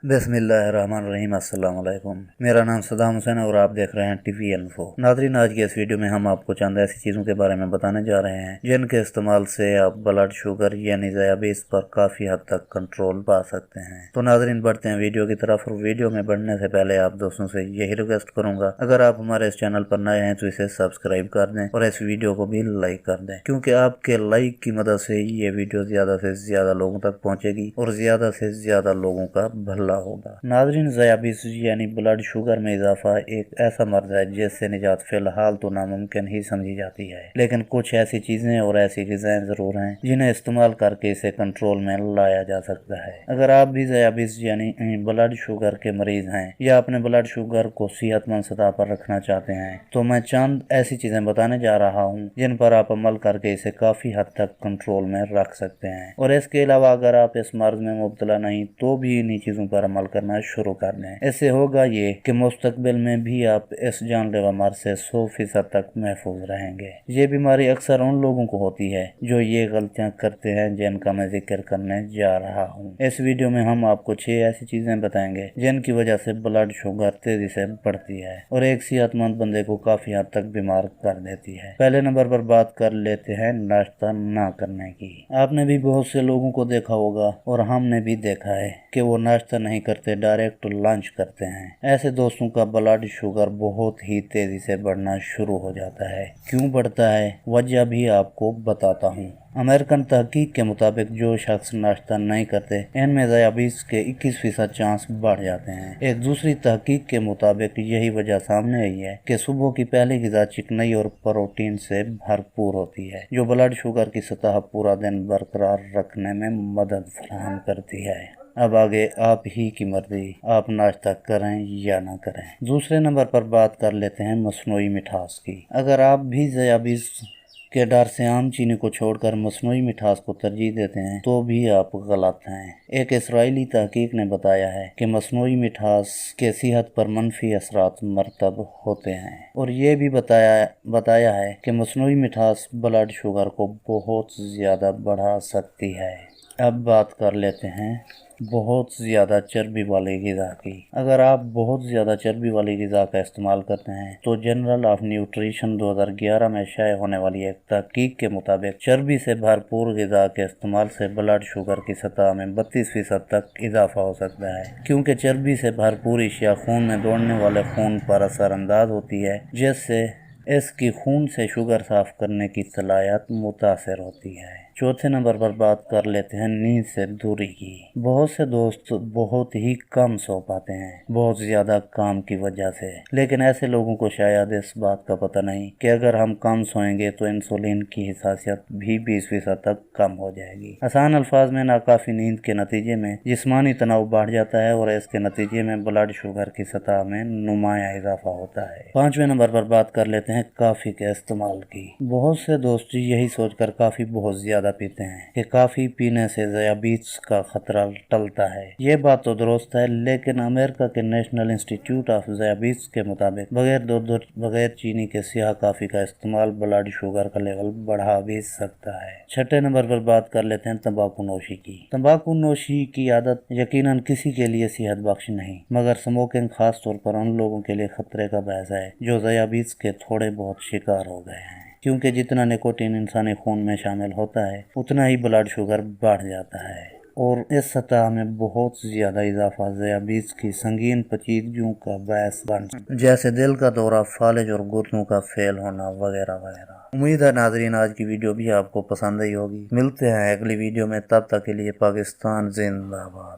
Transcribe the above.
बिस्मिल्लाहिर्रहमानिर्रहीम। अस्सलाम वालेकुम। मेरा नाम सदाम हुसैन है और आप देख रहे हैं टीवी इन्फो। नाज़रीन, आज की इस वीडियो में हम आपको चंद ऐसी चीज़ों के बारे में बताने जा रहे हैं जिनके इस्तेमाल से आप ब्लड शुगर यानी ज़ियाबीस पर काफ़ी हद तक कंट्रोल पा सकते हैं। तो नाज़रीन, बढ़ते हैं वीडियो की तरफ। और वीडियो में बढ़ने से पहले आप दोस्तों से यही रिक्वेस्ट करूँगा, अगर आप हमारे इस चैनल पर नए हैं तो इसे सब्सक्राइब कर दें और इस वीडियो को भी लाइक कर दें, क्योंकि आपके लाइक की मदद से ये वीडियो ज़्यादा से ज़्यादा लोगों तक पहुँचेगी और ज़्यादा से ज़्यादा लोगों का भला होगा। नाज़रीन, ज़ियाबीस यानी ब्लड शुगर में इजाफा एक ऐसा मर्ज है जिससे निजात फिलहाल तो नामुमकिन ही समझी जाती है, लेकिन कुछ ऐसी चीजें और ऐसी ग़िज़ाएं जरूर हैं जिन्हें इस्तेमाल करके इसे कंट्रोल में लाया जा सकता है। अगर आप भी ज़ियाबीस यानी ब्लड शुगर के मरीज हैं या अपने ब्लड शुगर को सेहतमंद सतह पर रखना चाहते हैं, तो मैं चंद ऐसी चीजें बताने जा रहा हूँ जिन पर आप अमल करके इसे काफी हद तक कंट्रोल में रख सकते हैं। और इसके अलावा अगर आप इस मर्ज में मुब्तला नहीं तो भी इन्हीं चीजों पर अमल करना शुरू कर दें। इससे होगा ये कि मुस्तकबिल में भी आप इस जानलेवा मर्ज से 100% तक महफूज रहेंगे। ये बीमारी अक्सर उन लोगों को होती है जो ये गलतियां करते हैं जिनका मैं जिक्र करने जा रहा हूँ। इस वीडियो में हम आपको 6 ऐसी चीजें बताएंगे जिनकी वजह से ब्लड शुगर तेजी से बढ़ती है और एक सेहतमंद बंदे को काफी हद तक बीमार कर देती है। पहले नंबर पर बात कर लेते हैं नाश्ता ना करने की। आपने भी बहुत से लोगों को देखा होगा और हमने भी देखा है कि वो नाश्ता नहीं करते, डायरेक्ट लंच करते हैं। ऐसे दोस्तों का ब्लड शुगर बहुत ही तेजी से बढ़ना शुरू हो जाता है। क्यों बढ़ता है, वजह भी आपको बताता हूँ। अमेरिकन तहकीक के मुताबिक जो शख्स नाश्ता नहीं करते, इनमें ज़ियाबीस के 21% चांस बढ़ जाते हैं। एक दूसरी तहकीक के मुताबिक यही वजह सामने आई है कि सुबह की पहली ग़िज़ा चिकनाई और प्रोटीन से भरपूर होती है, जो ब्लड शुगर की सतह पूरा दिन बरकरार रखने में मदद फराहम करती है। अब आगे आप ही की मर्जी, आप नाश्ता करें या ना करें। दूसरे नंबर पर बात कर लेते हैं मसनूई मिठास की। अगर आप भी ज़ियाबीस के डर से आम चीनी को छोड़कर मसनूई मिठास को तरजीह देते हैं तो भी आप गलत हैं। एक इसराइली तहकीक ने बताया है कि मसनूई मिठास के सेहत पर मनफी असरात मरतब होते हैं और ये भी बताया है कि मसनूई मिठास ब्लड शुगर को बहुत ज़्यादा बढ़ा सकती है। अब बात कर लेते हैं बहुत ज़्यादा चर्बी वाली ग़िज़ा की। अगर आप बहुत ज़्यादा चर्बी वाली ग़िज़ा का इस्तेमाल करते हैं तो जर्नल ऑफ न्यूट्रिशन 2011 में शाये होने वाली एक तहकीक के मुताबिक चर्बी से भरपूर ग़िज़ा के इस्तेमाल से ब्लड शुगर की सतह में 32% तक इजाफा हो सकता है, क्योंकि चर्बी से भरपूर अशिया खून में दौड़ने वाले खून पर असरअंदाज होती है, जिससे इसकी खून से शुगर साफ करने की सलाहियत मुतासर होती है। चौथे नंबर पर बात कर लेते हैं नींद से दूरी की। बहुत से दोस्त बहुत ही कम सो पाते हैं, बहुत ज़्यादा काम की वजह से, लेकिन ऐसे लोगों को शायद इस बात का पता नहीं कि अगर हम कम सोएंगे तो इंसुलिन की हिसासियत भी 20% तक कम हो जाएगी। आसान अल्फाज में नाकाफी नींद के नतीजे में जिस्मानी तनाव बढ़ जाता है और इसके नतीजे में ब्लड शुगर की सतह में नुमाया इजाफा होता है। पांचवें नंबर पर बात कर लेते हैं काफ़ी के इस्तेमाल की। बहुत से दोस्त यही सोचकर काफ़ी बहुत ज़्यादा पीते हैं कि काफ़ी पीने से ज़ियाबीस का खतरा टलता है। ये बात तो दुरुस्त है, लेकिन अमेरिका के नेशनल इंस्टीट्यूट ऑफ ज़ियाबीस के मुताबिक बगैर दूध बगैर चीनी के स्याह काफ़ी का इस्तेमाल ब्लड शुगर का लेवल बढ़ा भी सकता है। छठे नंबर पर बात कर लेते हैं तंबाकू नोशी की। तंबाकू नोशी की आदत यकीनन किसी के लिए सेहत बख्श नहीं, मगर स्मोकिंग खास तौर पर उन लोगों के लिए खतरे का बायस है जो ज़ियाबीस के थोड़े बहुत शिकार हो गए हैं, क्योंकि जितना निकोटीन इंसानी खून में शामिल होता है उतना ही ब्लड शुगर बढ़ जाता है और इस सतह में बहुत ज़्यादा इजाफा ज़ियाबीस की संगीन पेचीदगियों का बायस बन, जैसे दिल का दौरा, फालिज और घुटनों का फेल होना वगैरह वगैरह। उम्मीद है नाज़रीन आज की वीडियो भी आपको पसंद आई होगी। मिलते हैं अगली वीडियो में, तब तक के लिए पाकिस्तान जिंदाबाद।